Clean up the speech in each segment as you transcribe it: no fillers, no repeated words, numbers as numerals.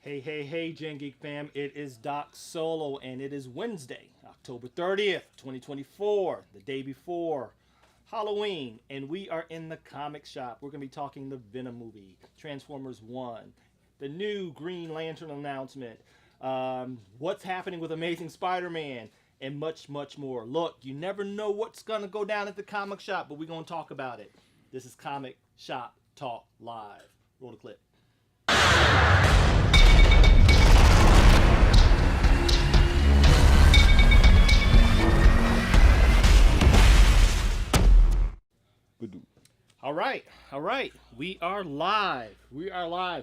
Hey, Gen Geek fam. It is Doc Solo, and it is Wednesday, October 30th, 2024, the day before Halloween, and we are in the comic shop. We're going to be talking the Venom movie, Transformers 1, the new Green Lantern announcement, what's happening with Amazing Spider-Man, and much, much more. Look, you never know what's going to go down at the comic shop, but we're going to talk about it. This is Comic Shop Talk Live. Roll the clip. All right. We are live.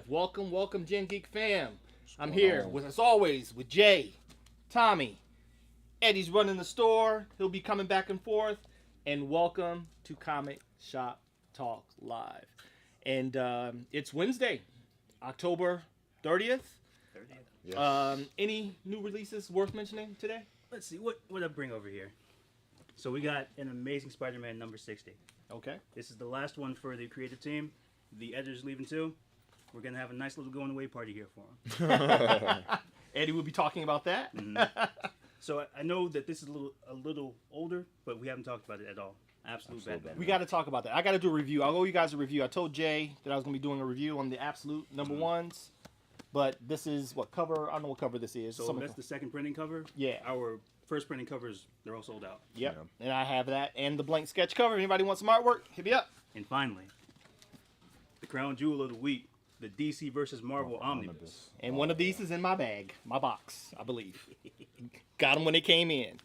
Welcome, Gen Geek fam. I'm here with, as always, with Jay, Tommy. Eddie's running the store. He'll be coming back and forth. And welcome to Comic Shop Talk Live. And it's Wednesday, October 30th. Yes. Any new releases worth mentioning today? Let's see, what I bring over here. So we got an Amazing Spider-Man number 60. Okay. This is the last one for the creative team. The editor's leaving too. We're going to have a nice little going away party here for him. Eddie will be talking about that. Mm-hmm. So I know that this is a little older, but we haven't talked about it at all. Absolute Batman. We got to talk about that. I got to do a review. I'll owe you guys a review. I told Jay that I was going to be doing a review on the absolute number ones. But this is what cover? I don't know what cover this is. So that's the second printing cover. Yeah. Our first printing covers, they're all sold out. Yep. Yeah. And I have that and the blank sketch cover. Anybody want some artwork? Hit me up. And finally, the crown jewel of the week, the DC versus Marvel Omnibus. And one of these is in my bag, my box, I believe. Got them when they came in.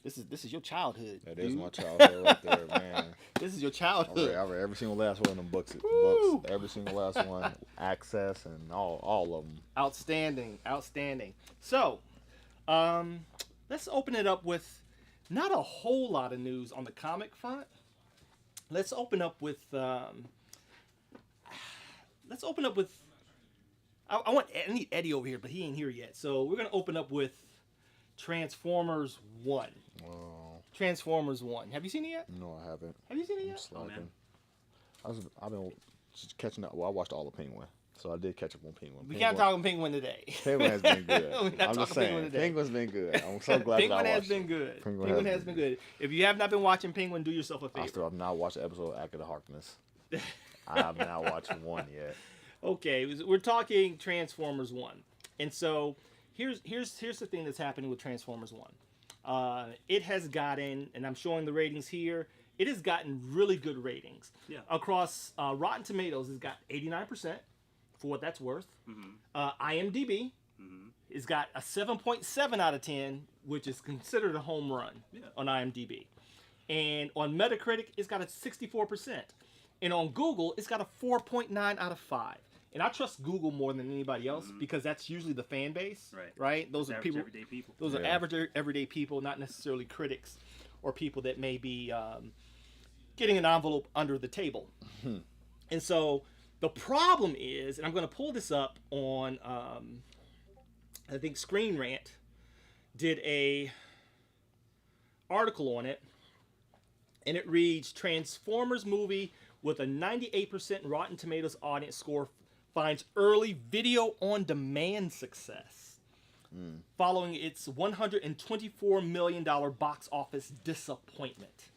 This is your childhood. That is my childhood right there, man. This is your childhood. I read every single last one of them books. Every single last one. Access and all of them. Outstanding. So, let's open it up with not a whole lot of news on the comic front. Let's open up with. I need Eddie over here, but he ain't here yet. So we're gonna open up with Transformers 1. Oh. Transformers 1. Have you seen it yet? No, I haven't. Have you seen it I'm yet? slacking. I've been just catching up. Well, I watched all of Penguin, so I did catch up on Penguin. We can't talk about Penguin today. Penguin has been good. We're not I'm just talking saying, Penguin today. Penguin's been good. I'm so glad Penguin that I has watched been it. good. Penguin Penguin has been good. If you have not been watching Penguin, do yourself a favor. I still have not watched the episode of Act of the Harkness. I have not watched one yet. Okay, we're talking Transformers 1. And so here's the thing that's happening with Transformers 1. It has gotten, and I'm showing the ratings here, it has gotten really good ratings. Yeah. Across Rotten Tomatoes, it's got 89% for what that's worth. IMDb it's got a 7.7 out of 10, which is considered a home run on IMDb. And on Metacritic, it's got a 64%. And on Google, it's got a 4.9 out of 5. And I trust Google more than anybody else because that's usually the fan base, right? Those are people. Everyday people. Those are average, everyday people, not necessarily critics or people that may be getting an envelope under the table. And so the problem is, and I'm going to pull this up on, I think Screen Rant did a article on it, and it reads, Transformers movie with a 98% Rotten Tomatoes audience score finds early video on demand success following its $124 million box office disappointment.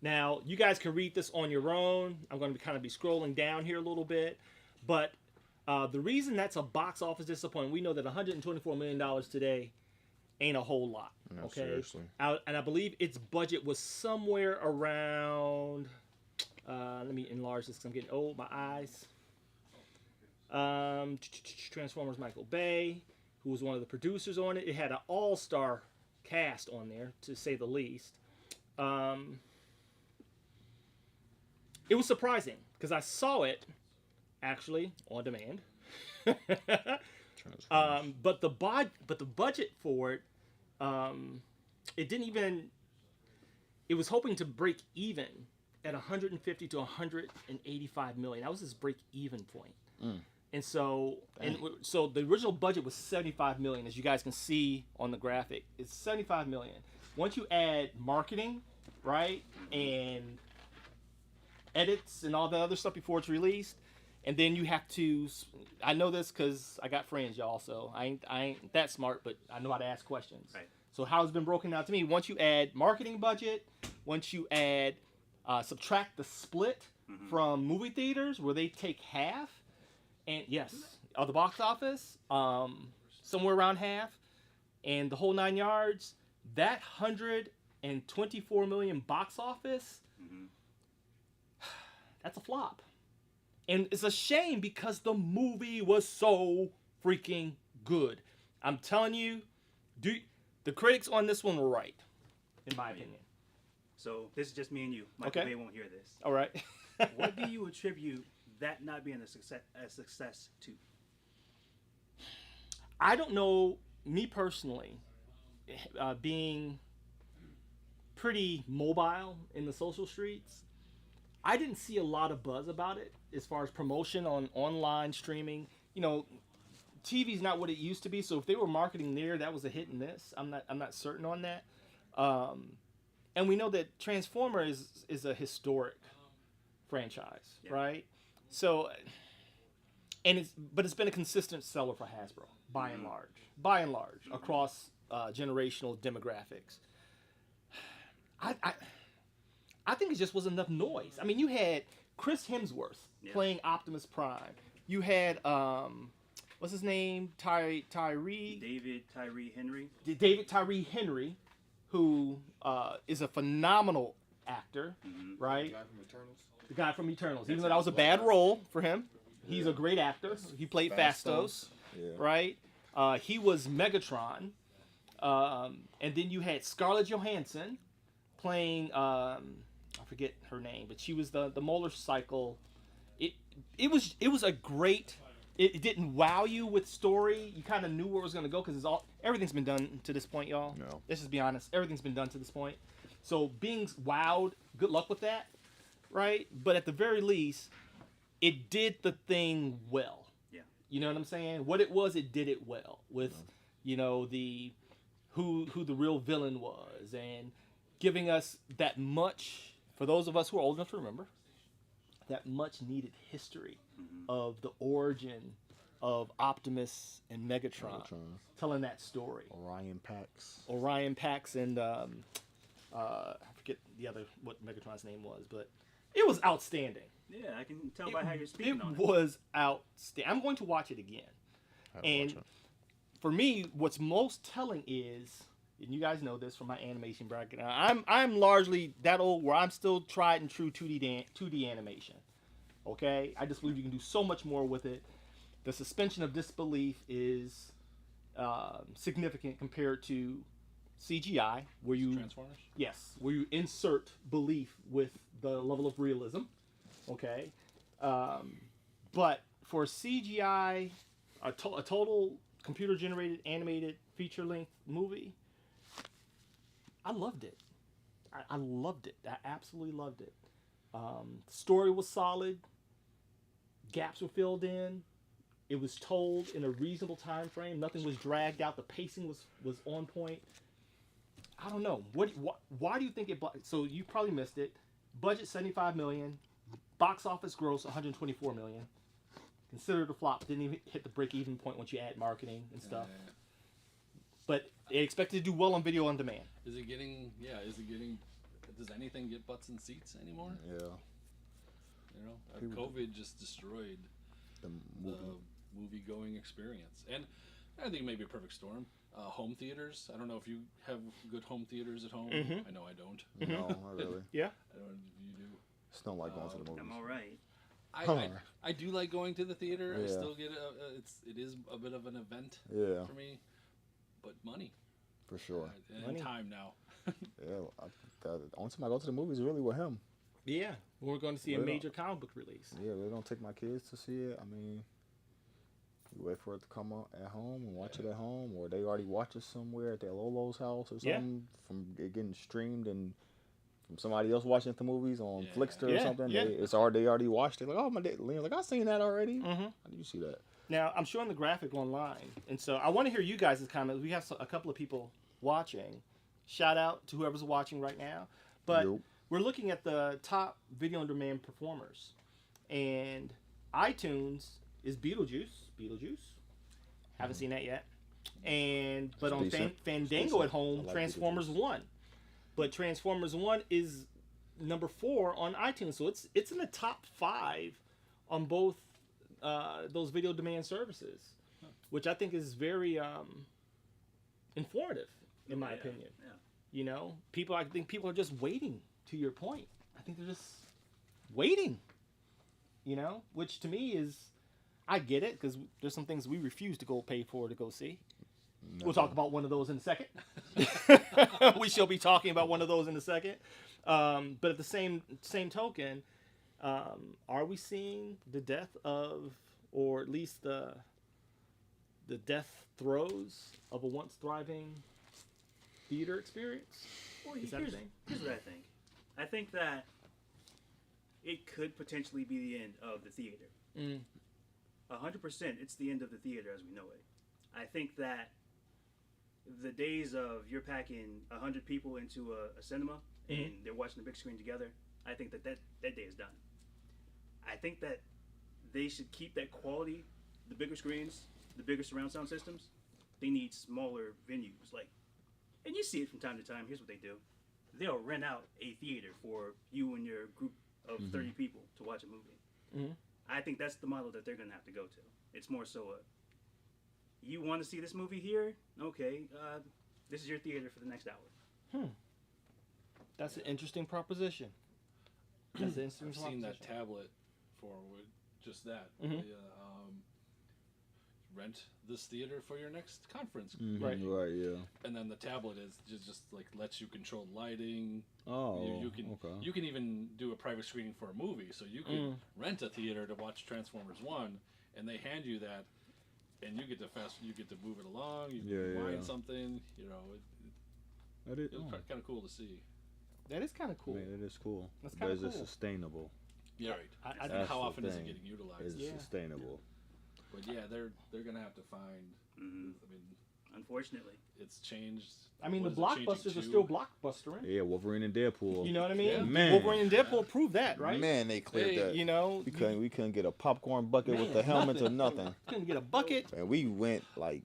Now, you guys can read this on your own. I'm going to kind of be scrolling down here a little bit. But the reason that's a box office disappointment, we know that $124 million today ain't a whole lot. No, okay? seriously. And I believe its budget was somewhere around... let me enlarge this because I'm getting old. My eyes. Transformers Michael Bay, who was one of the producers on it. It had an all-star cast on there, to say the least. It was surprising because I saw it actually on demand. But the budget for it, it didn't even. It was hoping to break even at 150 to 185 million. That was his break-even point. And so, so the original budget was 75 million, as you guys can see on the graphic. It's 75 million. Once you add marketing, right, and edits and all the other stuff before it's released, and then you have to. I know this because I got friends, y'all. So I ain't that smart, but I know how to ask questions. Right. So how it's been broken out to me: once you add marketing budget, once you add subtract the split from movie theaters where they take half, and yes, of the box office, somewhere around half, and the whole 9 yards. That 124 million box office, that's a flop. And it's a shame because the movie was so freaking good. I'm telling you, the critics on this one were right, in my opinion. So this is just me and you. Michael Bay won't hear this. All right. What do you attribute that not being a success to? I don't know, me personally, being pretty mobile in the social streets, I didn't see a lot of buzz about it as far as promotion on online streaming. You know, TV's not what it used to be, so if they were marketing there, that was a hit and miss. I'm not certain on that. And we know that Transformers is a historic franchise, right? So, but it's been a consistent seller for Hasbro by and large, across generational demographics. I think it just wasn't enough noise. I mean, you had Chris Hemsworth playing Optimus Prime. You had what's his name? David Tyree Henry, who is a phenomenal actor, right? The guy from Eternals. Even though that was a bad role for him, he's a great actor. He played Fastos, right? He was Megatron. And then you had Scarlett Johansson playing, I forget her name, but she was the motorcycle. It was a great. It didn't wow you with story. You kind of knew where it was going to go because everything's been done to this point, y'all. No. Let's just be honest. Everything's been done to this point. So being wowed, good luck with that, right? But at the very least, it did the thing well. Yeah. You know what I'm saying? What it was, it did it well with, you know, the who the real villain was and giving us that much, for those of us who are old enough to remember, that much needed history of the origin of Optimus and Megatron. Telling that story. Orion Pax and I forget what Megatron's name was, but it was outstanding. Yeah, I can tell by how you're speaking on it. It was outstanding. I'm going to watch it again. And for me, what's most telling is, and you guys know this from my animation background, I'm largely that old where I'm still tried and true 2D animation. Okay? I just believe you can do so much more with it. The suspension of disbelief is significant compared to CGI, where you Transformers? Yes, where you insert belief with the level of realism. Okay? But for CGI, a total computer-generated animated feature-length movie, I loved it. I loved it. I absolutely loved it. The story was solid. Gaps were filled in. It was told in a reasonable time frame. Nothing was dragged out. The pacing was on point. I don't know. Why do you think it? So you probably missed it. Budget $75 million. Box office gross $124 million. Considered a flop. Didn't even hit the break-even point once you add marketing and stuff. But they expected to do well on video on demand. Is it getting? Does anything get butts in seats anymore? Yeah. You know, COVID just destroyed the movie-going experience, and I think maybe a perfect storm. Home theaters. I don't know if you have good home theaters at home. I know I don't. No, not really. Yeah. I don't know if you do. Just don't like going to the movies. I'm all right. I do like going to the theater. Yeah. I still get it is a bit of an event for me, but money For sure. and Money. time now. Yeah, the only time I go to the movies is really with him. Yeah. We're going to see a Well, major comic book release. Yeah, they don't take my kids to see it. I mean, you wait for it to come out at home and watch it at home, or they already watch it somewhere at their Lolo's house or something from it getting streamed and from somebody else watching the movies on Flickster or something. Yeah. They already watched it. Like, oh my dad, Leon's like, I seen that already. How did you see that? Now, I'm showing the graphic online, and so I want to hear you guys' comments. We have a couple of people watching. Shout out to whoever's watching right now. But Yup. we're looking at the top video on demand performers, and iTunes is Beetlejuice. Haven't seen that yet. But on Fandango at home, like Transformers 1. But Transformers 1 is number 4 on iTunes, so it's in the top 5 on both those video demand services, which I think is very informative, in my opinion. Yeah. You know, I think people are just waiting. To your point, I think they're just waiting. You know, which to me is, I get it, because there's some things we refuse to go pay for to go see. No. We'll talk about one of those in a second. We shall be talking about one of those in a second. But at the same token, are we seeing the death of, or at least the death throes of a once thriving theater experience? Well, Is that a thing? here's what I think. I think that it could potentially be the end of the theater. 100%, it's the end of the theater as we know it. I think that the days of you're packing 100 people into a cinema and they're watching the big screen together, I think that day is done. I think that they should keep that quality, the bigger screens, the bigger surround sound systems. They need smaller venues, and you see it from time to time. Here's what they do. They'll rent out a theater for you and your group of 30 people to watch a movie. I think that's the model that they're going to have to go to. It's more so you want to see this movie here? Okay, this is your theater for the next hour. That's an interesting proposition. That's an interesting I've proposition. seen that tablet for just that. Rent this theater for your next conference. Right. Right. Yeah. And then the tablet is just like lets you control lighting. Oh. You can even do a private screening for a movie. So you can rent a theater to watch Transformers 1, and they hand you that, and you get to move it along. You can rewind something. You know, it's kind of cool to see. That is kind of cool. Man, it is cool. That's but kinda is it cool. sustainable? Yeah. Right. I How the often is it thing. getting utilized? Is it sustainable? But yeah, they're gonna have to find. I mean, Unfortunately, it's changed. I mean, the What is it, blockbusters changing are to? still blockbustering. Yeah, Wolverine and Deadpool. You know what I mean? Yeah. Man. Wolverine and Deadpool proved that, right? Man, they cleared that. You know, We couldn't get a popcorn bucket with the helmets or nothing. Couldn't get a bucket. And we went like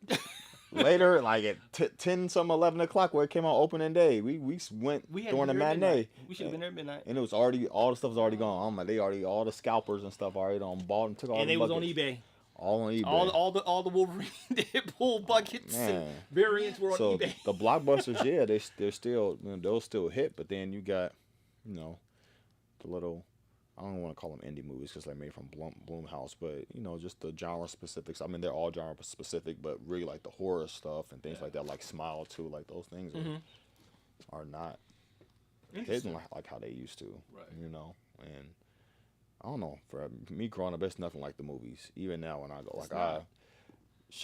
later, like at 10 some 11 o'clock where it came out opening day. We went We had during the to be there at matinee. midnight. We should have been there at midnight. And it was already all the stuff was already gone. They already all the scalpers and stuff already on bought and took all And the they was buckets. on eBay. All on eBay. All the Wolverine Deadpool buckets and Man. variants were on So eBay. the blockbusters, yeah, they're still they'll still hit. But then you got, the little, I don't want to call them indie movies because they're made from Blumhouse, but just the genre specifics. I mean, they're all genre specific, but really like the horror stuff and things like that, like Smile too, like those things are not hitting like how they used to. Right. And I don't know. For me growing up, it's nothing like the movies. Even now, when I go, It's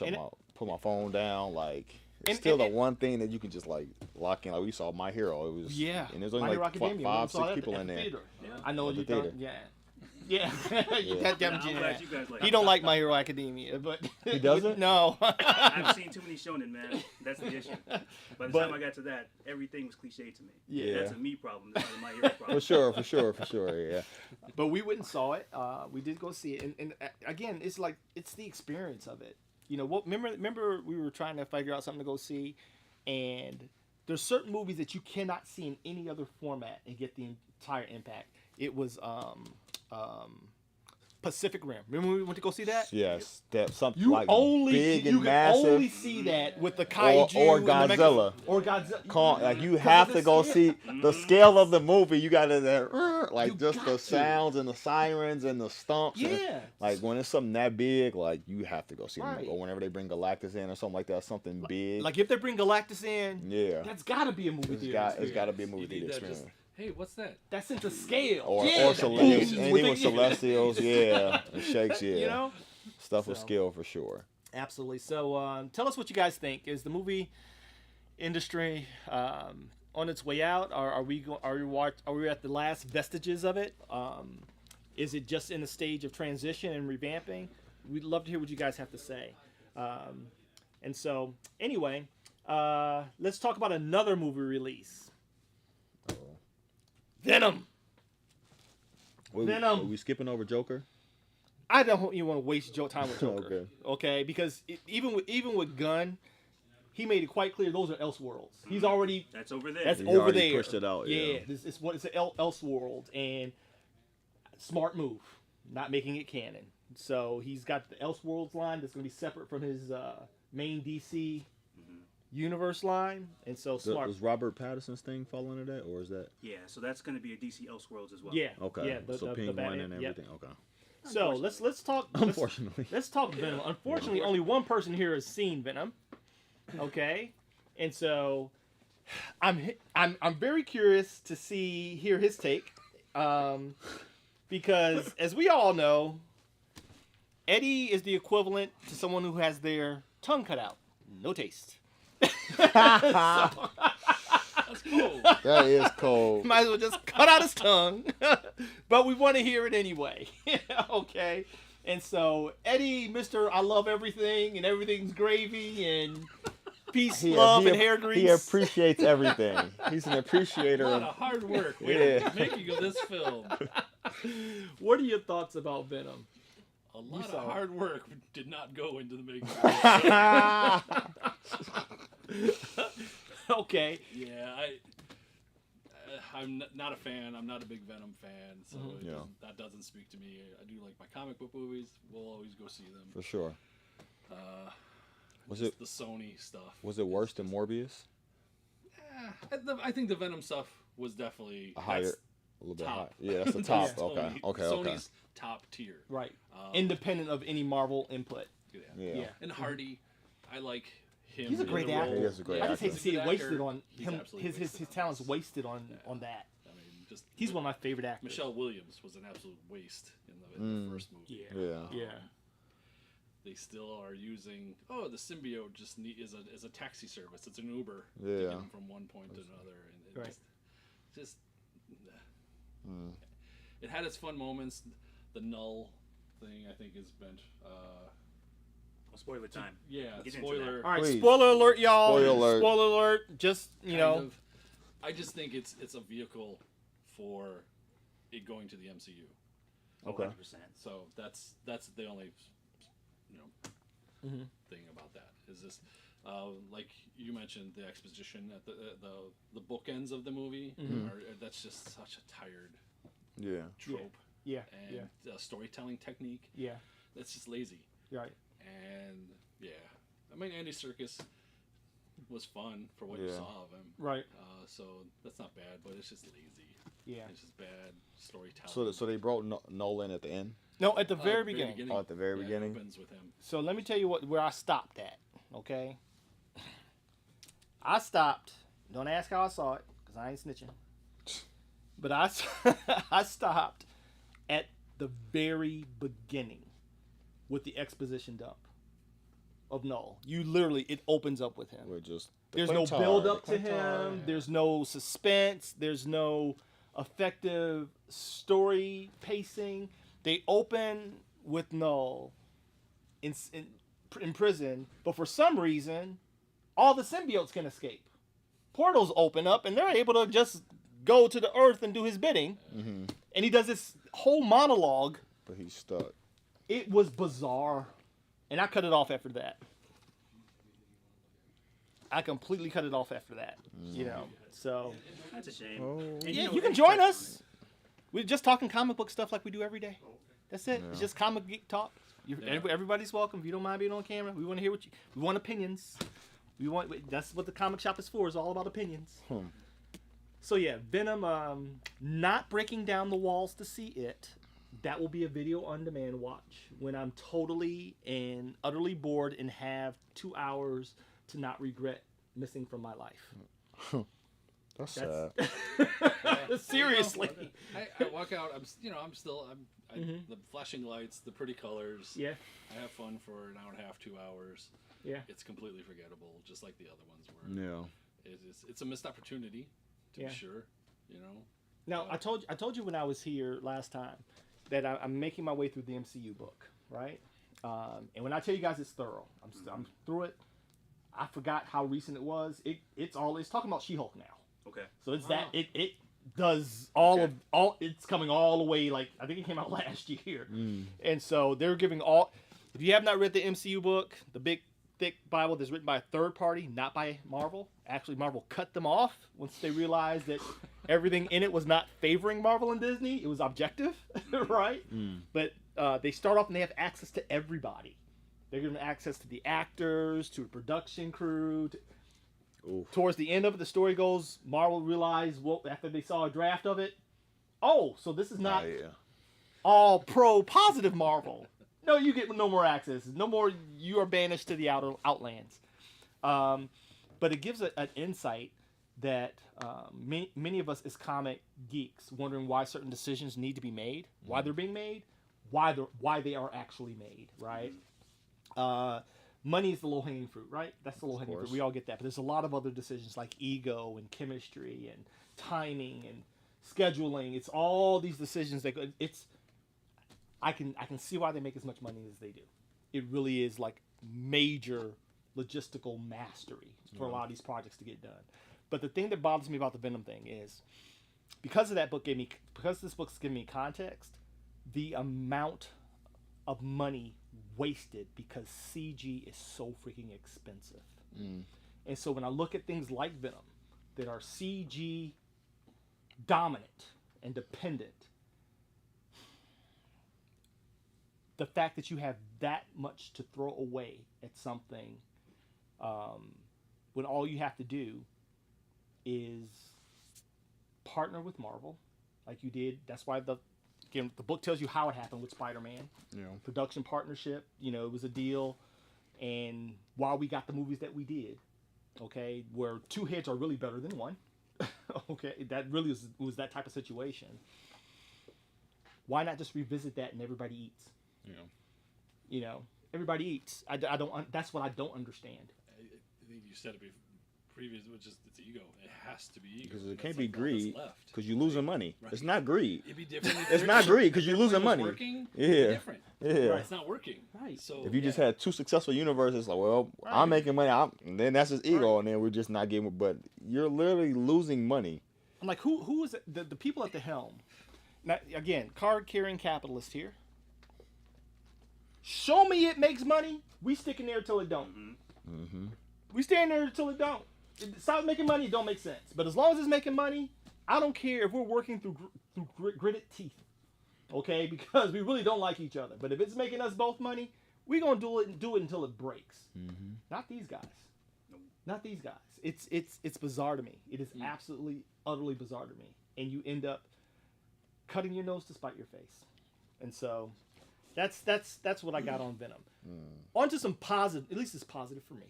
I not. put my phone down. Like it's And- still and- the one thing that you can just like lock in. Like we saw My Hero. It was and there's My only Hero like Academia. five, We saw 6 that people at in the there. theater. Yeah. I know At the you don't. theater. Yeah. You Yeah. got Captain I'm Jim. glad you guys like He it. don't like My Hero Academia, but He doesn't? No. I've seen too many shonen, man. That's the issue. By the But- time I got to that, everything was cliche to me. Yeah. That's a me problem. That's not a my hero problem. For sure. Yeah. But we went and saw it. We did go see it, and again, it's like it's the experience of it. Remember we were trying to figure out something to go see, and there's certain movies that you cannot see in any other format and get the entire impact. It was Pacific Rim. Remember when we went to go see that? Yes. That something You like only big you and can massive. only see that with the kaiju or and the mecha- Godzilla. or Godzilla. Like you 'Cause have of to the go scale. see the scale of the movie. You got to like You just got the to. sounds and the sirens and the stumps. and, Yeah. like when it's something that big, like you have to go see Right. it. Or whenever they bring Galactus in or something like that, something big. Like if they bring Galactus in, yeah, that's got to be a movie theater. it's got to be a movie You need theater that experience. just, hey, what's that? That's into scale. Or yeah, Celestials, that- anything with Celestials, yeah, and Shakes, yeah, You know. stuff with So. scale for sure. Absolutely. So tell us what you guys think. Is the movie industry on its way out? Are we at the last vestiges of it? Is it just in a stage of transition and revamping? We'd love to hear what you guys have to say. And so anyway, let's talk about another movie release. Venom. Wait, Venom. Are we skipping over Joker? I don't even want to waste your time with Joker. Okay. Okay, because even with Gunn, he made it quite clear those are Elseworlds. He's already That's over there. that's He over already there. pushed it out, Yeah, yeah. this is what it's an Elseworld, and smart move, not making it canon. So he's got the Elseworlds line that's going to be separate from his main DC universe line, and so smart. Does Robert Pattinson's thing fall into that, or is that? Yeah, so that's going to be a DC Elseworlds as well. Yeah. Okay. Yeah. So Penguin Batman, and yep. everything. Okay. So let's talk. Unfortunately. Let's talk Venom. Unfortunately, only one person here has seen Venom. Okay, and so I'm very curious to hear his take, because as we all know, Eddie is the equivalent to someone who has their tongue cut out, no taste. That's cool. That is cold. Might as well just cut out his tongue. But we want to hear it anyway. Okay. And so Eddie, Mr. I love everything and everything's gravy and peace, love, and hair grease. He appreciates everything. He's an A appreciator lot of. of hard work Yeah. with the making of this film. What are your thoughts about Venom? A lot saw of it. hard work did not go into the making of this film. Okay. Yeah, I'm not a fan. I'm not a big Venom fan, so Yeah. that doesn't speak to me. I do like my comic book movies. We'll always go see them. For sure. Was Just it the Sony stuff? was it worse than Morbius? I think the Venom stuff was definitely A higher, that's a little bit top. high. Yeah, that's the top. That's Okay. Sony- Okay. Sony's top tier. Right. Independent of any Marvel input. Yeah. Yeah. And Hardy, I like him. He's a in great the actor. role. He is a great I just hate to actor. see He's a it good wasted actor. on He's him. absolutely His wasted talent's this. wasted on that. I mean, just He's one of my favorite actors. Michelle Williams was an absolute waste in the first movie. Yeah. Yeah. Yeah. They still are using the symbiote just is a taxi service. It's an Uber to Yeah. get him from one point to another, and it Right. just it had its fun moments. The null thing I think has been Spoiler time. yeah Get into spoiler. All right. Please. Spoiler alert, y'all. Spoiler alert. Spoiler alert. Just kind of- I just think it's a vehicle for it going to the MCU. Okay. 100%. So that's the only thing about that is this like you mentioned the exposition at the bookends of the movie that's just such a tired Yeah. trope Yeah. and storytelling technique Yeah. that's just lazy. Right. And I mean Andy Serkis was fun for what you Yeah. saw of him, Right. so that's not bad, but it's just lazy. Yeah. It's just bad storytelling. So they brought Nolan at the end. No, at the very beginning. Oh, at the very It beginning. opens with him. So let me tell you where I stopped at. Okay. I stopped. Don't ask how I saw it, because I ain't snitching. But I stopped at the very beginning with the exposition dump of Null. You literally, it opens up with him. We're just. There's no build up to him. There's no suspense. There's no effective story pacing. They open with Null in prison, but for some reason, all the symbiotes can escape. Portals open up, and they're able to just go to the Earth and do his bidding. Mm-hmm. And he does this whole monologue. But he's stuck. It was bizarre, and I cut it off after that. I completely cut it off after that. You know, so That's a shame. Oh. And yeah, know, you can they join touched on us. We're just talking comic book stuff like we do every day. That's it. It's Yeah. just comic geek talk. Yeah. Everybody's welcome. If you don't mind being on camera, we want to hear what you. We want opinions. That's what the comic shop is for. It's all about opinions. So yeah, Venom. Not breaking down the walls to see it. That will be a video on demand watch when I'm totally and utterly bored and have 2 hours to not regret missing from my life. That's sad. Seriously. I walk out. The flashing lights, the pretty colors. Yeah. I have fun for an hour and a half, 2 hours. Yeah. It's completely forgettable, just like the other ones were. Yeah. It's a missed opportunity, to Yeah. be sure. You know. Now I told you when I was here last time that I'm making my way through the MCU book, right? And when I tell you guys it's thorough, I'm through it. I forgot how recent it was. It's talking about She-Hulk now. Okay. So it's that it does it's coming all the way, like I think it came out last year. And so they're giving if you have not read the MCU book, the big thick Bible that's written by a third party, not by Marvel. Actually, Marvel cut them off once they realized that everything in it was not favoring Marvel and Disney. It was objective, right? But they start off and they have access to everybody. They're giving access to the actors, to the production crew. Towards the end of it, the story goes, Marvel realized, after they saw a draft of it, so this is not all pro-positive Marvel. No, you get no more access. No more, you are banished to the outlands. But it gives an insight that many of us as comic geeks wondering why certain decisions need to be made, why they're being made, why they are actually made, right? Money is the low-hanging fruit, right? That's the low-hanging fruit. We all get that. But there's a lot of other decisions like ego and chemistry and timing and scheduling. It's all these decisions that I can see why they make as much money as they do. It really is like major logistical mastery for a lot of these projects to get done. But the thing that bothers me about the Venom thing is because this book's giving me context, the amount of money wasted because CG is so freaking expensive. And so when I look at things like Venom that are CG dominant and dependent, the fact that you have that much to throw away at something when all you have to do is partner with Marvel like you did. That's why the book tells you how it happened with Spider-Man. Production partnership, it was a deal. And while we got the movies that we did, okay, where two heads are really better than one, okay, that really was that type of situation. Why not just revisit that and everybody eats? Everybody eats. I don't. That's what I don't understand. I think you said it previous, which is it's ego. It has to be ego. Because it can't be greed. Because you're losing money. Right. It's not greed. It'd be different. It's not greed because you're losing money. Working, different. Yeah. Right. It's not working. Right. So if you just had two successful universes, like, well, I'm making money, and then that's his ego, and then we're just not getting. But you're literally losing money. I'm like, who is it? The people at the helm? Now, again, card-carrying capitalist here. Show me it makes money. We stick in there till it don't. We stay in there till it don't. If it stops making money, it don't make sense. But as long as it's making money, I don't care if we're working through gritted teeth. Okay, because we really don't like each other. But if it's making us both money, we're gonna do it until it breaks. Not these guys. Not these guys. It's bizarre to me. It is absolutely, utterly bizarre to me. And you end up cutting your nose to spite your face. And so that's what I got on Venom. On to some positive, at least it's positive for me.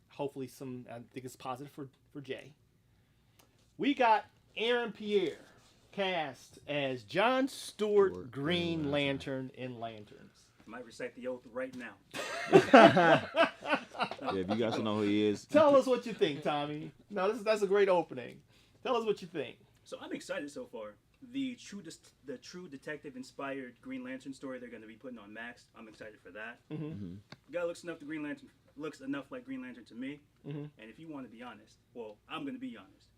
Hopefully I think it's positive for Jay. We got Aaron Pierre cast as John Stewart, Green Lantern in Lanterns. I might recite the oath right now. If you guys don't know who he is. Tell us what you think, Tommy. No, that's a great opening. Tell us what you think. So I'm excited so far. The true detective inspired Green Lantern story they're going to be putting on Max. I'm excited for that. Guy looks enough like Green Lantern to me. And if you want to be honest, well, I'm going to be honest.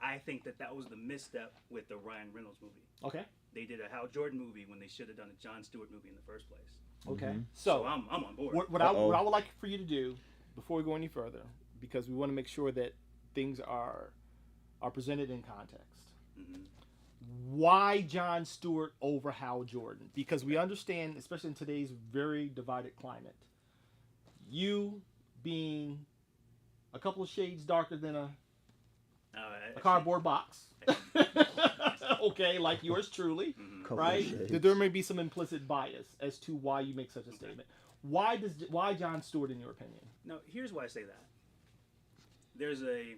I think that was the misstep with the Ryan Reynolds movie. Okay. They did a Hal Jordan movie when they should have done a Jon Stewart movie in the first place. Okay. So I'm on board. What I would like for you to do before we go any further, because we want to make sure that things are presented in context. Why Jon Stewart over Hal Jordan? Because we understand, especially in today's very divided climate, you being a couple of shades darker than a cardboard box. Okay, like yours truly, right? There may be some implicit bias as to why you make such a statement. Why Jon Stewart, in your opinion? Now, here's why I say that. There's a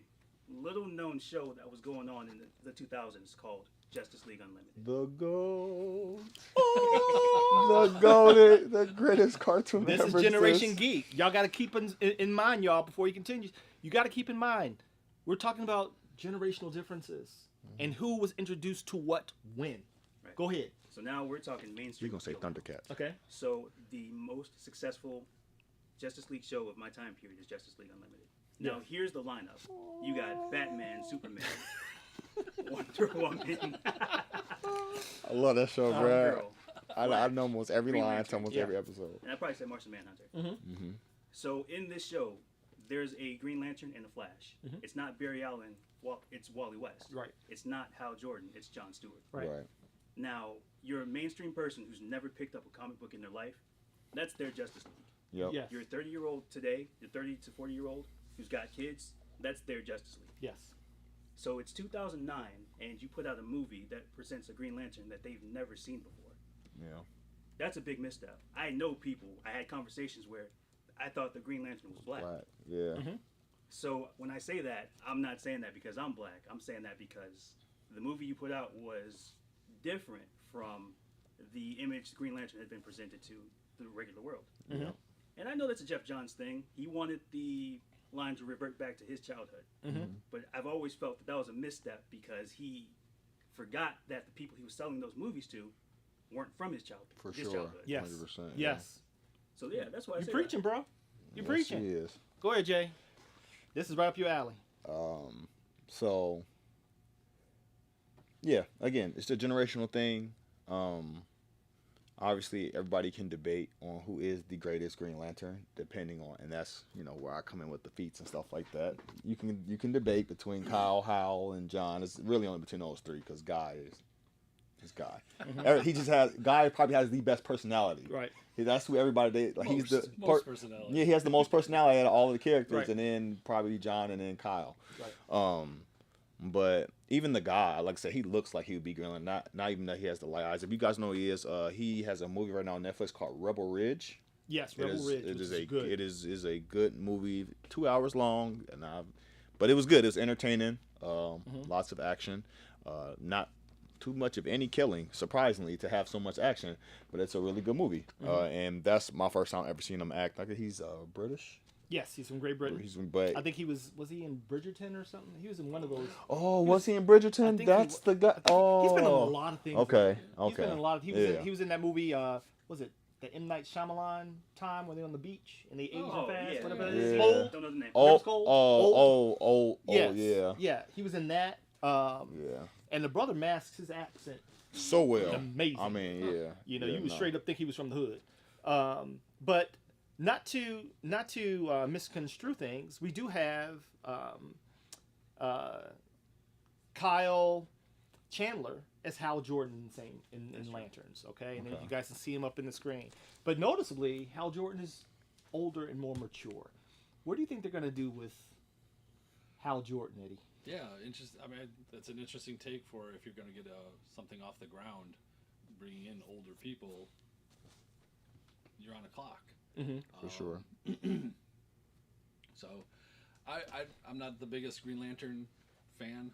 little-known show that was going on in the 2000s called Justice League Unlimited. The GOAT. The GOAT, the greatest cartoon this ever. This is Generation Geek. Y'all got to keep in mind, y'all, before you continue. You got to keep in mind, we're talking about generational differences and who was introduced to what when. Right. Go ahead. So now we're talking mainstream. You're going to say Thundercats. Okay. So the most successful Justice League show of my time period is Justice League Unlimited. Now, here's the lineup. You got Batman, Superman, Wonder Woman, I love that show, bro. Girl, I know almost every Green line Lantern. to almost Yeah. every episode. and I probably said Martian Manhunter. Mm-hmm. So in this show, there's a Green Lantern and a Flash. It's not Barry Allen. It's Wally West. Right. It's not Hal Jordan. It's John Stewart. Right. Now, you're a mainstream person who's never picked up a comic book in their life. That's their Justice League. Yep. Yes. You're a 30-year-old today. You're 30 to 40-year-old who's got kids. That's their Justice League. Yes. So it's 2009, and you put out a movie that presents a Green Lantern that they've never seen before. Yeah. That's a big misstep. I know people. I had conversations where I thought the Green Lantern was black. Yeah. So when I say that, I'm not saying that because I'm black. I'm saying that because the movie you put out was different from the image Green Lantern had been presented to the regular world. Yeah. And I know that's a Jeff Johns thing. He wanted the line to revert back to his childhood. But I've always felt that was a misstep because he forgot that the people he was selling those movies to weren't from his childhood. For his sure. childhood. Yes. 100%. Yes. So yeah, that's why I You say preaching, bro. You Yes, preaching. He is. Go ahead, Jay. This is right up your alley. So yeah, again, it's a generational thing. Obviously everybody can debate on who is the greatest Green Lantern, depending on, and that's, you know, where I come in with the feats and stuff like that. You can debate between Kyle, Hal, and John. It's really only between those three because Guy is Guy. He just has, Guy probably has the best personality. Right. That's who everybody, he's the most personality. Yeah, he has the most personality out of all of the characters, Right. and then probably John, and then Kyle. Right. But even the guy, like I said, he looks like he would be Green Lantern. Not even that he has the light eyes. If you guys know who he is, he has a movie right now on Netflix called Rebel Ridge. Yes, Rebel Ridge. It which is is good. It is a good movie, 2 hours long, but it was good. It was entertaining. Lots of action. Not too much of any killing, surprisingly, to have so much action. But it's a really good movie. And that's my first time ever seeing him act. Like he's British. Yes, he's from Great Britain. But I think he was he in Bridgerton or something? He was in one of those. oh, was he in Bridgerton? think That's the guy. He's been in a Oh, lot of things. okay, He's been in a lot of. He was Yeah. he was in that movie. Was it the M Night Shyamalan time when they're on the beach and they age Oh, fast? yeah, Whatever yeah, it is. yeah. Old. Don't know the name. Oh, Cold? oh, Yes. yeah. Yeah, he was in that. Yeah. And the brother masks his accent. So well. Amazing. I mean, yeah. You know, Yeah, you would no. straight up think he was from the hood. But not to misconstrue things, we do have Kyle Chandler as Hal Jordan in Lanterns, okay? And then you guys can see him up in the screen. But noticeably, Hal Jordan is older and more mature. What do you think they're going to do with Hal Jordan, Eddie? Yeah, I mean, that's an interesting take for if you're going to get something off the ground, bringing in older people. You're on a clock. For sure. So, I'm not the biggest Green Lantern fan.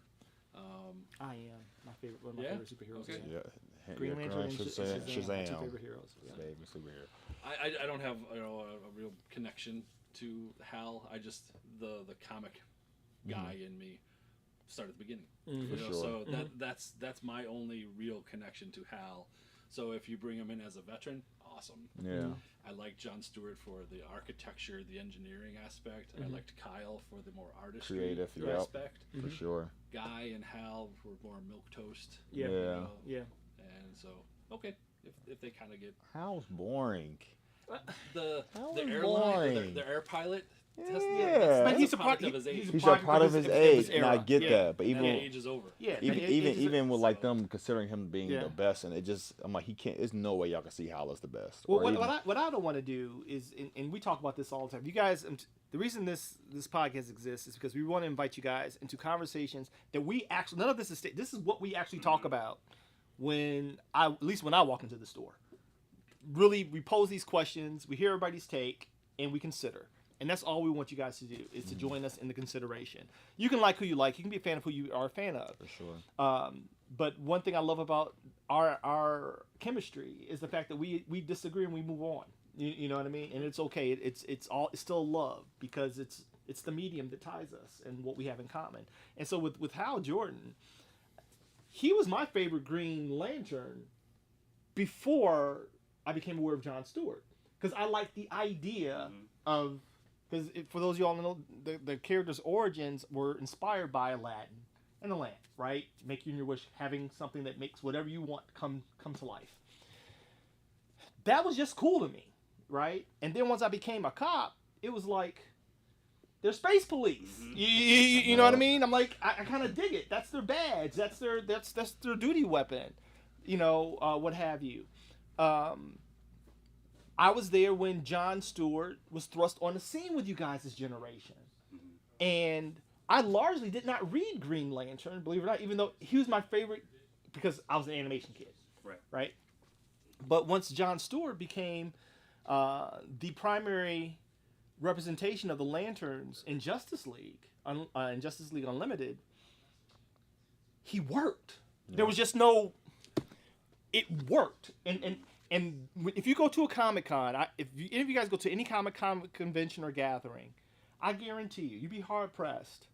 I am my favorite. One of my Yeah? favorite superheroes. Okay. Yeah. Green Lantern and Shazam. My two Shazam. favorite heroes. Yeah. Favorite superhero. I don't have a real connection to Hal. I just the comic guy in me started at the beginning. For sure. So that's my only real connection to Hal. So if you bring him in as a veteran, awesome. Yeah. I liked John Stewart for the architecture, the engineering aspect. I liked Kyle for the more artistry Creative, yep. aspect. For sure. Guy and Hal were more milquetoast. Yeah. you know, Yeah. And so, okay, if they kind of get How's boring? the How airline, boring. the air pilot. Yeah. But he's a product product of his age. He's a part of his age, and I get that. But That even age is over. Yeah. even with like So- them considering him being Yeah. the best, and it just I'm like he can't. There's no way y'all can see Hal as the best. Well, Or what, even- what I don't want to do is, and we talk about this all the time. You guys, the reason this podcast exists is because we want to invite you guys into conversations that we actually, none of this is, this is what we actually talk about at least when I walk into the store. Really, we pose these questions, we hear everybody's take, and we consider. And that's all we want you guys to do, is to join us in the consideration. You can like who you like. You can be a fan of who you are a fan of. For sure. But one thing I love about our chemistry is the fact that we disagree and we move on. You know what I mean? And it's okay. It's still love because it's the medium that ties us and what we have in common. And so with Hal Jordan, he was my favorite Green Lantern before I became aware of John Stewart, because I like the idea of, because for those of y'all know, the character's origins were inspired by Aladdin. and a lamp, right? Making your wish, having something that makes whatever you want come to life. That was just cool to me, right? And then once I became a cop, it was like, they're space police. Mm-hmm. You know what I mean? I'm like, I kind of dig it. That's their badge. That's their duty weapon. You know, what have you. I was there when John Stewart was thrust on the scene with you guys' generation. Mm-hmm. And I largely did not read Green Lantern, believe it or not, even though he was my favorite because I was an animation kid. Right? But once John Stewart became the primary representation of the Lanterns in Justice League, in Justice League Unlimited, he worked. Yeah. There was just no... It worked. And if you go to a Comic-Con, if you guys go to any Comic-Con convention or gathering, I guarantee you'd be hard-pressed.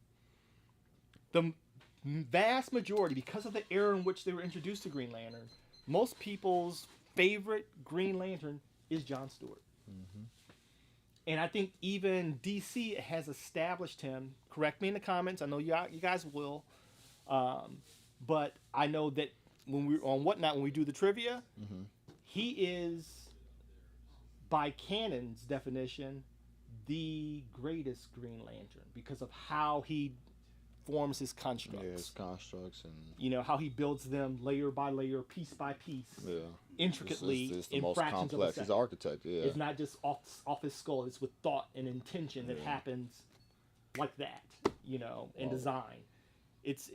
The vast majority, because of the era in which they were introduced to Green Lantern, most people's favorite Green Lantern is John Stewart. Mm-hmm. And I think even DC has established him. Correct me in the comments. I know you guys will. But I know that when we're on Whatnot, when we do the trivia, mm-hmm. he is, by canon's definition, the greatest Green Lantern because of how he forms his constructs. Yeah, his constructs and... You know, how he builds them layer by layer, piece by piece. Yeah. Intricately, it's the in most fractions complex. of a second. He's an architect, yeah. It's not just off his skull. It's with thought and intention that happens like that, you know, in design. It's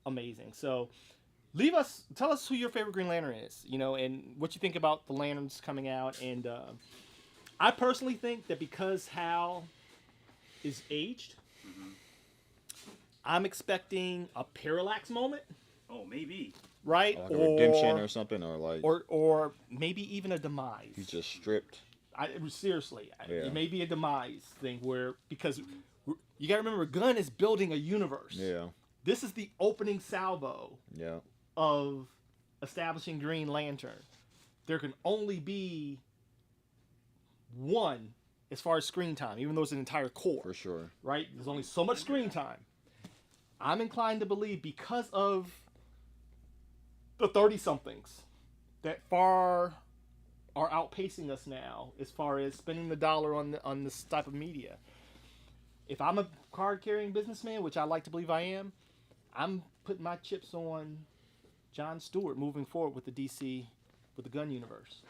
amazing. So, tell us who your favorite Green Lantern is, you know, and what you think about the Lanterns coming out. And I personally think that because Hal is aged, mm-hmm. I'm expecting a Parallax moment. Oh, maybe. Right? Like a redemption or something, or like... Or maybe even a demise. He's just stripped. Seriously. It may be a demise thing where... Because you got to remember, Gunn is building a universe. Yeah. This is the opening salvo yeah. of establishing Green Lantern. There can only be one as far as screen time, even though it's an entire corps. For sure. Right? There's only so much screen time. I'm inclined to believe because of the 30-somethings that far are outpacing us now as far as spending the dollar on this type of media. If I'm a card-carrying businessman, which I like to believe I am, I'm putting my chips on John Stewart moving forward with the DC, with the Gunn universe.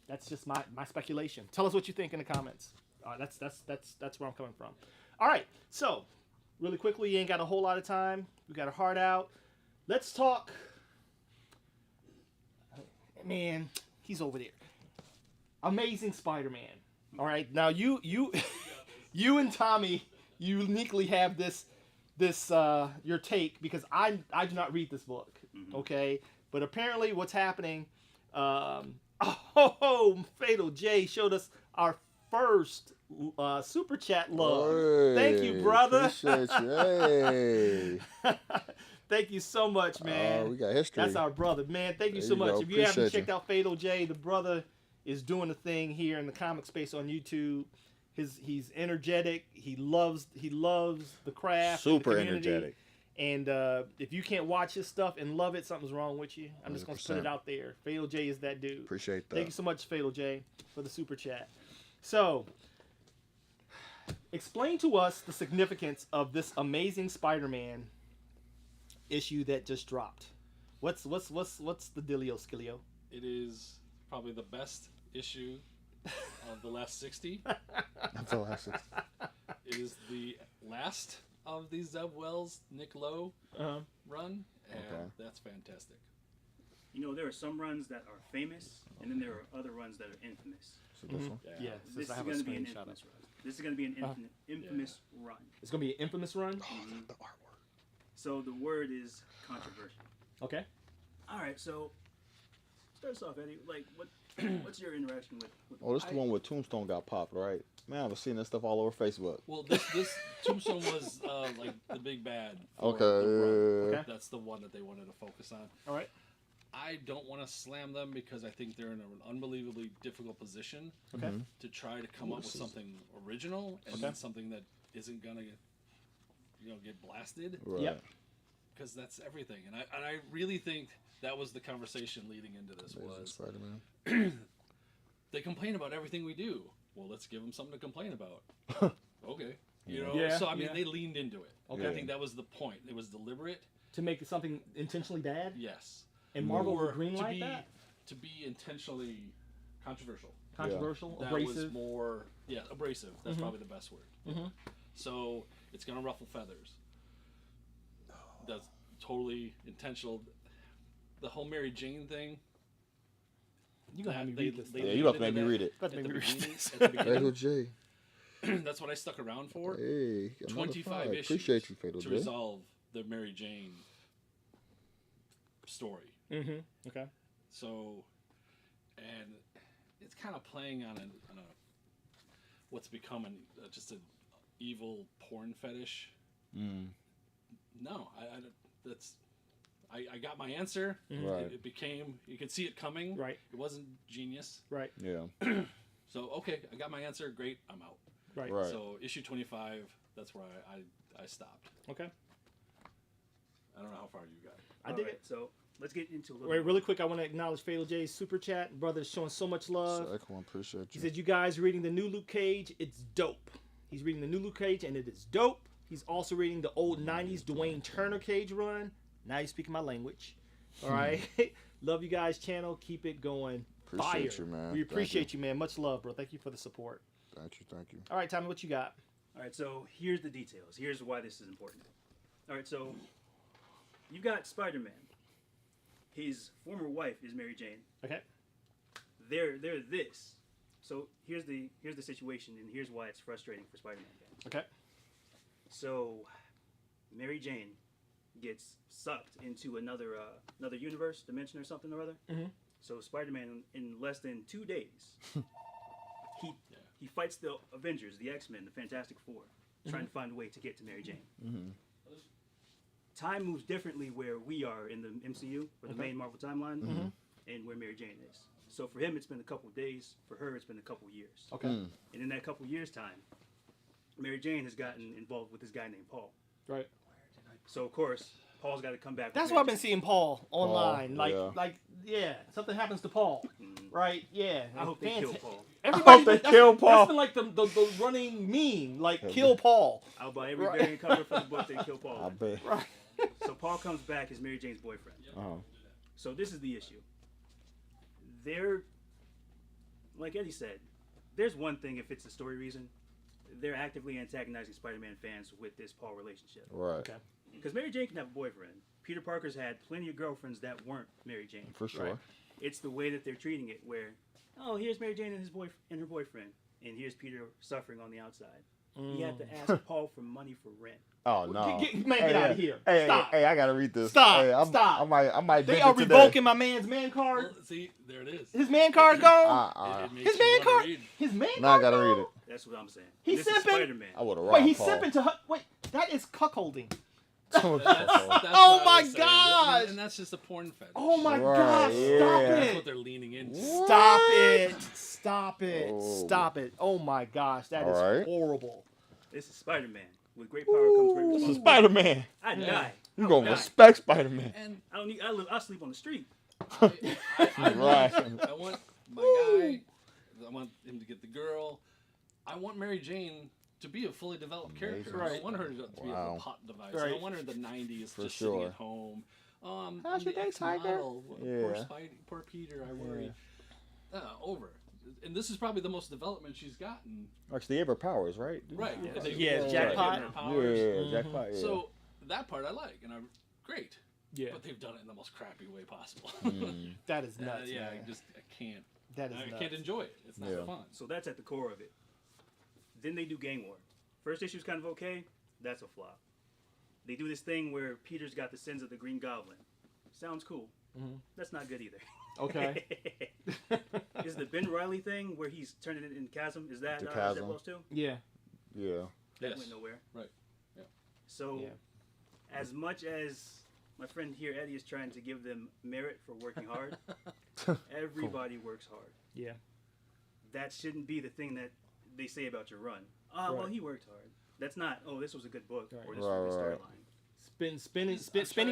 That's just my speculation. Tell us what you think in the comments. That's where I'm coming from. All right, so really quickly, you ain't got a whole lot of time. We got our heart out. Let's talk. Man, he's over there. Amazing Spider-Man. All right, now you you and Tommy uniquely have this your take because I do not read this book. Okay, but apparently what's happening? Fatal J showed us our first super chat love. Hey, thank you, brother. Appreciate you. Hey. Thank you so much, man. We got history. That's our brother, man. Thank you There so you much. go. If you haven't Appreciate checked out Fatal J, the brother is doing a thing here in the comic space on YouTube. He's energetic. He loves the craft. Super and the community. energetic. And if you can't watch his stuff and love it, something's wrong with you. I'm just going to put it out there. Fatal J is that dude. Appreciate that. Thank you so much, Fatal J, for the super chat. So, explain to us the significance of this Amazing Spider-Man issue that just dropped. What's the dealio, Skillio? It is probably the best issue of the last 60. The last 60. It is the last of the Zeb Wells, Nick Lowe run, and that's fantastic. You know, there are some runs that are famous, and then there are other runs that are infamous. So this one? Yeah, This is going to be an infamous run. This is going to be an infamous run. It's going to be an infamous run? Oh, the artwork. So the word is controversial. Okay. All right, so start us off, Eddie. Like, what's your interaction with Oh, this is the one where Tombstone got popped, right? Man, I've seen that stuff all over Facebook. Well, this Tombstone was like the big bad. Okay. Okay. That's the one that they wanted to focus on. All right. I don't want to slam them because I think they're in an unbelievably difficult position to try to come up with something original and something that isn't gonna get blasted. Right. Yep. because that's everything. And I really think that was the conversation leading into this was Spider-Man. they complain about everything we do. Well, let's give them something to complain about. Okay. You know, Yeah, so I mean, yeah. they leaned into it. Okay. I think that was the point. It was deliberate. To make something intentionally bad, Yes. and Marvel Or would greenlight that. to be intentionally controversial. Controversial, That abrasive. was more, abrasive. That's probably the best word. Mhm. So it's gonna ruffle feathers. That's totally intentional. The whole Mary Jane thing. You gonna have me read this? they Yeah, leaned you about to into make me that read it. About to at make the me read beginning- this. at the Fatal beginning. J. That's what I stuck around for. Hey, another 25 five. issues Appreciate you, Fatal to J. resolve the Mary Jane story. Mm-hmm. Okay. So, and it's kind of playing on a what's become just an evil porn fetish. Mm. No, I got my answer. Right. It became, you could see it coming. Right. It wasn't genius. Right. Yeah. So okay, I got my answer. Great, I'm out. Right. Right. So issue 25, that's where I stopped. Okay. I don't know how far you got. I dig Alright, it. So let's get into a little. Wait, really quick, I want to acknowledge Fatal J's super chat. Brother's showing so much love. Sick one. Appreciate He you. said, "You guys reading the new Luke Cage? It's dope." He's reading the new Luke Cage, and it is dope. He's also reading the old '90s Dwayne Turner Cage run. Now you're speaking my language. All right. Love you guys. Channel. Keep it going. Appreciate Fire. you, man. We Thank appreciate you, man. Much love, bro. Thank you for the support. Thank you. Thank you. All right, Tommy, what you got? All right, so here's the details. Here's why this is important. All right, so you got Spider-Man. His former wife is Mary Jane. Okay. They're this. So here's the situation, and here's why it's frustrating for Spider-Man fans. Okay. So Mary Jane gets sucked into another universe, dimension, or something or other. Mhm. So Spider-Man, in less than 2 days, he fights the Avengers, the X-Men, the Fantastic Four, trying to find a way to get to Mary Jane. Mm-hmm. Time moves differently where we are in the MCU, or the main Marvel timeline, and where Mary Jane is. So for him, it's been a couple days. For her, it's been a couple years. Okay. Mm. And in that couple years' time, Mary Jane has gotten involved with this guy named Paul. Right. So of course, Paul's got to come back. That's with why I've Mary been seeing Paul online. yeah. Yeah, something happens to Paul. Right? Yeah. I hope they kill Paul. Everybody, they that's, kill That's Paul. been like the running meme, like kill Paul. I'll buy every Right. variant cover for the book. They kill Paul. I bet. Right. So Paul comes back as Mary Jane's boyfriend. Uh-huh. So this is the issue. They're, like Eddie said, there's one thing if it's a story reason. They're actively antagonizing Spider-Man fans with this Paul relationship. Right. Okay. Because Mary Jane can have a boyfriend. Peter Parker's had plenty of girlfriends that weren't Mary Jane. For sure. Right. It's the way that they're treating it where, oh, here's Mary Jane and her boyfriend. And here's Peter suffering on the outside. He had to ask Paul for money for rent. Oh no. Get out of here. Hey, Stop. hey, I gotta read this. Stop. Hey, Stop. I might They binge are it today. revoking my man's man card. Well, see, there it is. His man card gone. It makes His you man wanna card. read. His man Now I card gotta gone? read it. That's what I'm saying. He's this is simping? Spider-Man. I would have robbed Wait, he's Paul. sipping to. Wait, that is cuckolding. That's Oh what I my was saying. gosh. And that's just a porn fetish. Oh my Right, gosh! yeah. Stop That's it! what they're leaning into. Stop it! Stop it! Oh. Stop it! Oh my gosh, that All is right. horrible. This is Spider-Man. With great power comes great responsibility. Spider-Man. I die. You gonna die. respect Spider-Man. And I don't need. I sleep on the street. I Right. want my guy. I want him to get the girl. I want Mary Jane to be a fully developed character. Amazing. I Right. don't want her to be Wow. a plot device. I Right. don't want her in the 90s For just sitting sure. at home. How's I'm your the day, Tiger? ex-model. Poor Yeah. Spidey, poor Peter. I worry. Over. And this is probably the most development she's gotten. Actually, they have her powers, right? Right. Yeah. They- Yeah, they Jackpot. get her Yeah, powers. Jackpot. Yeah. So that part I like, and I'm great. Yeah, But they've done it in the most crappy way possible. Mm. that is nuts. yeah, man. I can't. That is I nuts. can't enjoy it. It's not Yeah. fun. So that's at the core of it. Then they do Gang War. First issue's kind of okay. That's a flop. They do this thing where Peter's got the sins of the Green Goblin. Sounds cool. Mhm. That's not good either. Okay. Is the Ben Reilly thing where he's turning it in Chasm? Is that The is that Chasm. close too? Yeah. Yeah. That Yes. went nowhere. Right. Yeah. So, Yeah. as much as my friend here Eddie is trying to give them merit for working hard, everybody works hard. Yeah. That shouldn't be the thing that they say about your run. Ah, well, Right. he worked hard. That's not. Oh, this was a good book Right. or this was a good Right, right. storyline.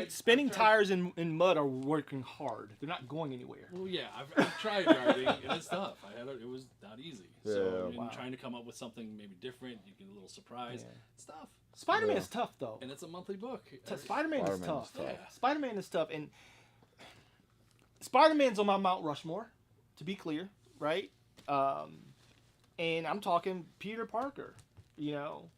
Spinning tires in mud are working hard. They're not going anywhere. Well, yeah, I've tried driving, and it's tough. It was not easy. So trying to come up with something maybe different, you get a little surprise. Yeah. It's tough. Spider-Man is tough, though. And it's a monthly book. Spider-Man is tough. Yeah. Spider-Man is tough. And Spider-Man's on my Mount Rushmore, to be clear, right? And I'm talking Peter Parker. You know,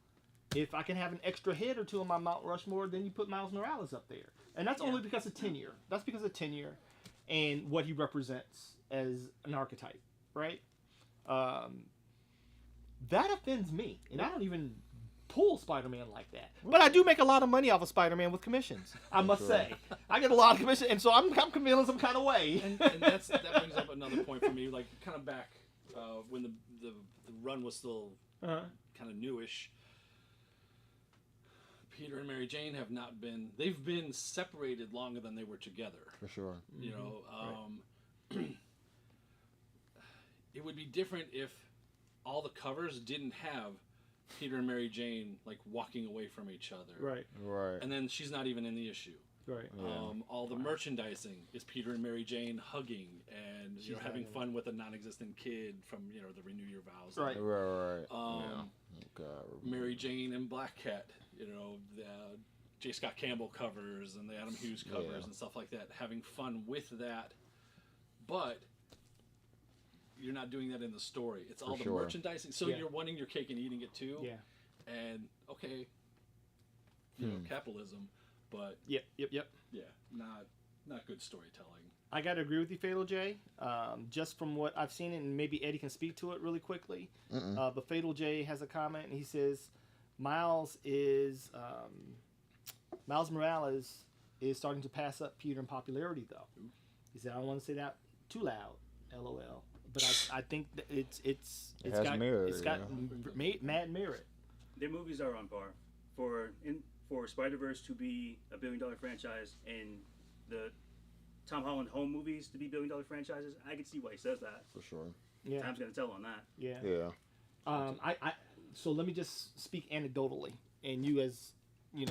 if I can have an extra hit or two on my Mount Rushmore, then you put Miles Morales up there. And that's only because of tenure. That's because of tenure and what he represents as an archetype, right? That offends me. And I don't even pull Spider-Man like that. But I do make a lot of money off of Spider-Man with commissions, I must say. I get a lot of commission, and so I'm feeling some kind of way. And that brings up another point for me, like kind of back when the run was still kind of newish. Peter and Mary Jane have not been. They've been separated longer than they were together. For sure. You know, it would be different if all the covers didn't have Peter and Mary Jane like walking away from each other. Right. Right. And then she's not even in the issue. Right. All the merchandising is Peter and Mary Jane hugging and having fun with a non-existent kid from the Renew Your Vows. Right. Right. Mary Jane and Black Cat. The J. Scott Campbell covers and the Adam Hughes covers and stuff like that. Having fun with that, but you're not doing that in the story. It's all the merchandising. So you're wanting your cake and eating it too. Yeah. And okay, capitalism, but Yep. yeah, not good storytelling. I got to agree with you, Fatal J. Just from what I've seen, and maybe Eddie can speak to it really quickly. But Fatal J has a comment, and he says Miles Morales is starting to pass up Peter in popularity, though. He said, I don't want to say that too loud, LOL. But I think that it's got mad merit. Their movies are on par. For Spider-Verse to be a billion-dollar franchise and the Tom Holland home movies to be billion-dollar franchises, I can see why he says that. For sure. Yeah. Time's gonna tell on that. Yeah. So let me just speak anecdotally, and you as the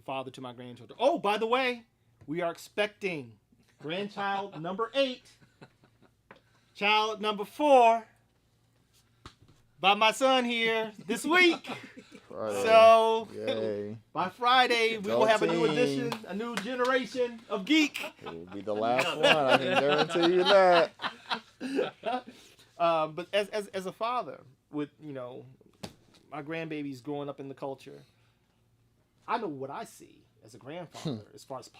father to my grandchildren. Oh, by the way, we are expecting grandchild number 8, child number 4 by my son here this week. Friday. So Yay. by Friday we will have a new team. edition, a new generation of geek. It will be the last one. I can guarantee you that. But as a father with my grandbabies growing up in the culture, I know what I see as a grandfather as far as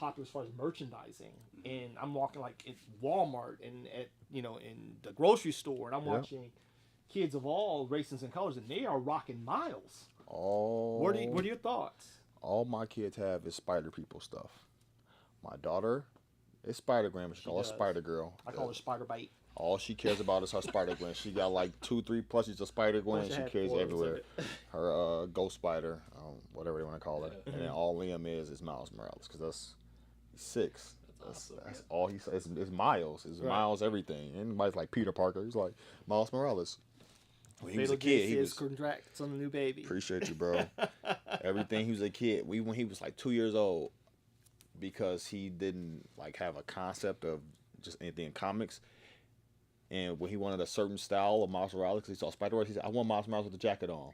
merchandising, and I'm walking like at Walmart and at in the grocery store, and I'm watching kids of all races and colors, and they are rocking Miles. What are your thoughts? All my kids have is Spider People stuff. My daughter is Spider Gwen, she calls her Spider Girl. I call her Spider Bite. All she cares about is her Spider Gwen. She got like 2-3 plushies of Spider Gwen. She carries everywhere. Her Ghost Spider, whatever they want to call her. And then all Liam is Miles Morales, because that's 6. That's all he says. It's Miles. It's Miles everything. Anybody's like Peter Parker. He's like Miles Morales. When he was a kid, he was contracts on the new baby. Appreciate you, bro. Everything. He was a kid. When he was like 2 years old, because he didn't like have a concept of just anything in comics. And when he wanted a certain style of Miles Morales, because he saw Spider-Man, he said, I want Miles Morales with the jacket on.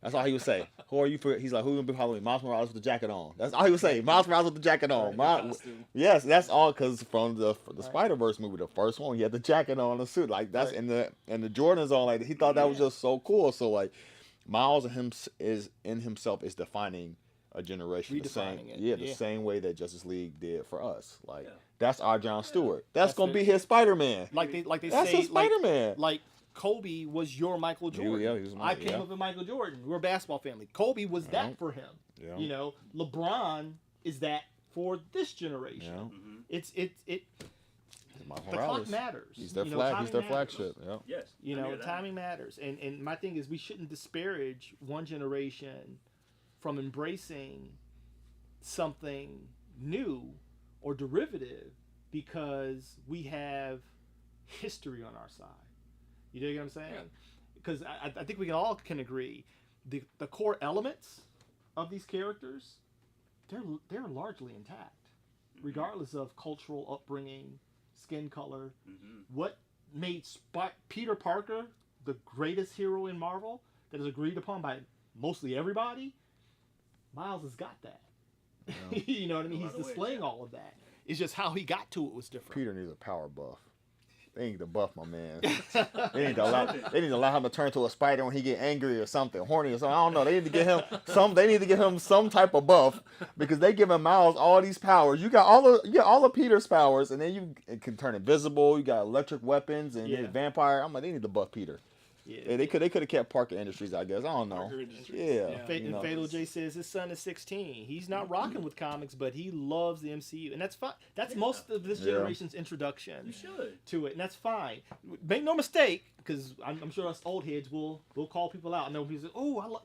That's all he would say. Who are you for? He's like, who gonna be Halloween? Miles Morales with the jacket on. That's all he would say. Miles Morales with the jacket on. Yes, that's all, because from the Spider-Verse movie, the first one, he had the jacket on, the suit. Like that's and the Jordans on. Like he thought that was just so cool. So like Miles is in himself is defining a generation. The same way that Justice League did for us. Like that's our John Stewart. That's gonna be his Spider-Man. Like they that's say, his Spider-Man. Like Kobe was your Michael Jordan. He was I came up with Michael Jordan. We're a basketball family. Kobe was that for him. Yeah. LeBron is that for this generation. It's the clock matters. He's their flag. He's their flagship. Yeah. Yes. Timing matters. And my thing is, we shouldn't disparage one generation from embracing something new or derivative because we have history on our side. You know what I'm saying? Because I think we all can agree the core elements of these characters they're largely intact, regardless of cultural upbringing, skin color. What made Peter Parker the greatest hero in Marvel that is agreed upon by mostly everybody? Miles has got that. Yeah. You know what I mean? He's displaying all of that. It's just how he got to it was different. Peter needs a power buff. They need to buff my man. They need to allow him to turn to a spider when he get angry or something, horny or something. I don't know. They need to get him some. They need to get him some type of buff because they giving Miles all these powers. You got all of Peter's powers, and then it can turn invisible. You got electric weapons and then vampire. I'm like, they need to buff Peter. Yeah, they could have kept Parker Industries, I guess. I don't know. Yeah. And Fatal J says his son is 16. He's not rocking with comics, but he loves the MCU, and that's fine. That's most of this generation's introduction to it, and that's fine. Make no mistake, because I'm sure us old heads will call people out, and they'll be like, "Oh,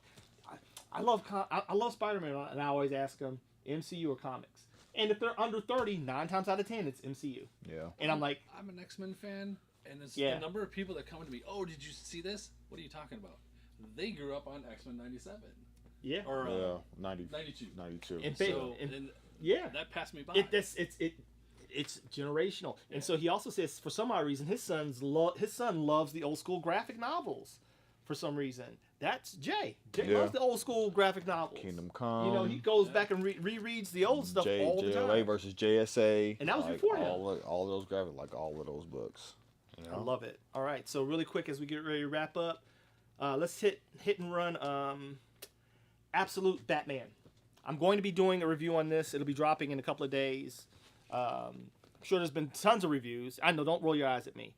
I love Spider-Man," and I always ask them, MCU or comics. And if they're under 30, 9 times out of 10, it's MCU. Yeah. And I'm like, I'm an X-Men fan. And it's the number of people that come to me, oh, did you see this? What are you talking about? They grew up on X-Men 97. Yeah. Or 92. And that passed me by. It's generational. Yeah. And so he also says, for some odd reason, his son loves the old school graphic novels. For some reason, that's Jay. Jay loves the old school graphic novels. Kingdom Come. You know, he goes back and rereads the old stuff all the time. JLA versus JSA. And that was before him. All those graphic, all of those books. You know? I love it. All right, so really quick as we get ready to wrap up, let's hit and run Absolute Batman. I'm going to be doing a review on this. It'll be dropping in a couple of days. I'm sure there's been tons of reviews. I know, don't roll your eyes at me.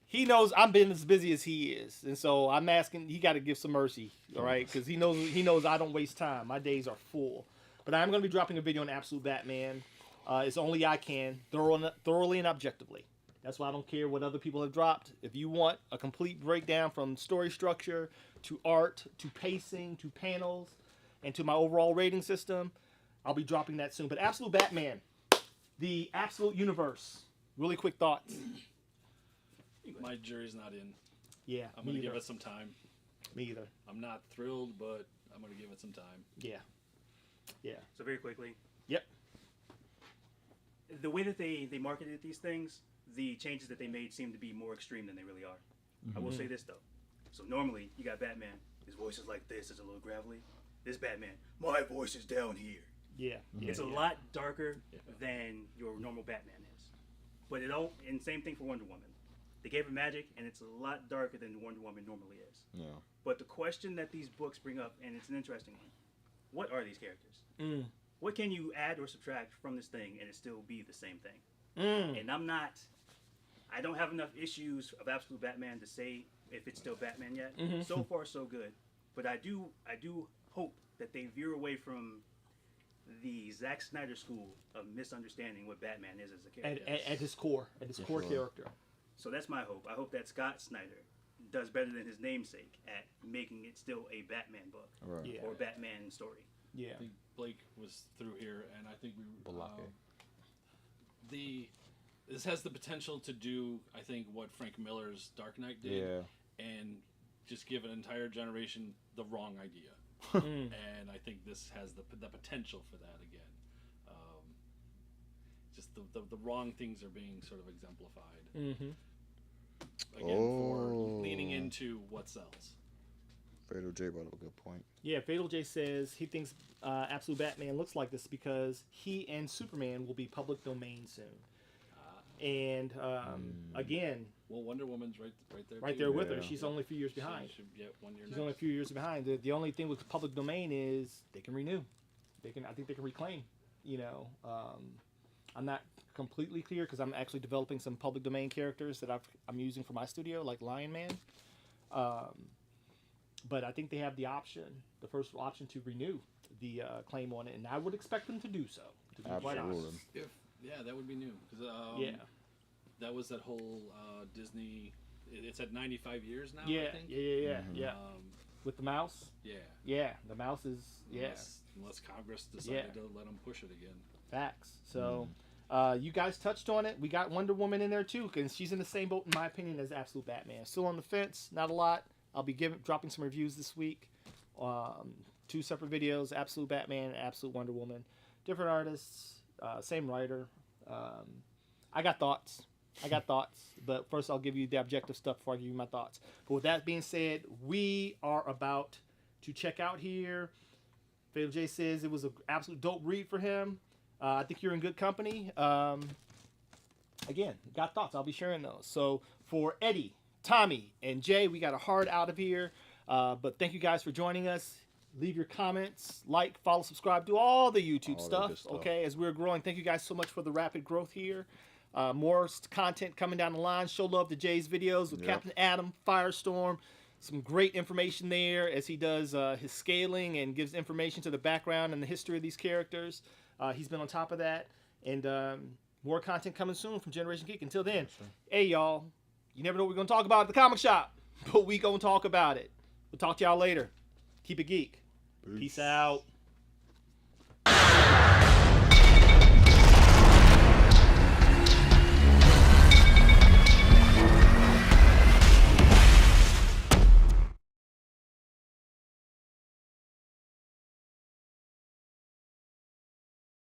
He knows I'm been as busy as he is, and so I'm asking. He got to give some mercy, all right? Because he knows I don't waste time. My days are full. But I'm going to be dropping a video on Absolute Batman. It's only I can, thoroughly and objectively. That's why I don't care what other people have dropped. If you want a complete breakdown from story structure to art to pacing to panels and to my overall rating system, I'll be dropping that soon. But Absolute Batman, the Absolute Universe. Really quick thoughts. My jury's not in. Yeah, I'm going to give it some time. Me either. I'm not thrilled, but I'm going to give it some time. Yeah. So very quickly. Yep. The way that they marketed these things, the changes that they made seem to be more extreme than they really are. I will say this though. So normally you got Batman, his voice is like this, it's a little gravelly. This Batman, my voice is down here. Yeah. It's a lot darker than your normal Batman is. But and same thing for Wonder Woman. They gave her magic, and it's a lot darker than Wonder Woman normally is. Yeah. But the question that these books bring up, and it's an interesting one, what are these characters? What can you add or subtract from this thing and it still be the same thing? And I don't have enough issues of Absolute Batman to say if it's still Batman yet. So far, so good. But I do hope that they veer away from the Zack Snyder school of misunderstanding what Batman is as a character. At his core character. So that's my hope. I hope that Scott Snyder does better than his namesake at making it still a Batman book or Batman story. Yeah. I think Blake was through here, and I think this has the potential to do, I think, what Frank Miller's Dark Knight did, and just give an entire generation the wrong idea. And I think this has the potential for that again. Just the wrong things are being sort of exemplified. Again, for leaning into what sells. Fatal J brought up a good point. Yeah, Fatal J says he thinks Absolute Batman looks like this because he and Superman will be public domain soon. And again, well, Wonder Woman's right there. Right there with her. She's only a few years behind. She's only a few years behind. The only thing with public domain is they can renew. I think they can reclaim. You know, I'm not completely clear because I'm actually developing some public domain characters that I'm using for my studio, like Lion Man. But I think they have the first option to renew the claim on it, and I would expect them to do so. To be quite honest. Yeah, that would be new. That was that whole Disney. It's at 95 years now. Yeah, I think. Yeah. With the mouse. Yeah, the mouse is Unless Congress decided to let them push it again. Facts. So, you guys touched on it. We got Wonder Woman in there too, because she's in the same boat, in my opinion, as Absolute Batman. Still on the fence, not a lot. I'll be dropping some reviews this week. 2 separate videos: Absolute Batman and Absolute Wonder Woman. Different artists, same writer. I got thoughts. But first I'll give you the objective stuff before I give you my thoughts. But with that being said, we are about to check out here. Fatal J says it was an absolute dope read for him. I think you're in good company. Again, got thoughts. I'll be sharing those. So for Eddie, Tommy, and Jay, we got a hard out of here. But thank you guys for joining us. Leave your comments, like, follow, subscribe, do all the YouTube stuff. Okay, as we're growing. Thank you guys so much for the rapid growth here. More content coming down the line. Show love to Jay's videos with Captain Atom, Firestorm. Some great information there as he does his scaling and gives information to the background and the history of these characters. He's been on top of that. And more content coming soon from Generation Geek. Until then, hey, y'all, you never know what we're going to talk about at the comic shop, but we going to talk about it. We'll talk to y'all later. Keep it geek. Peace out.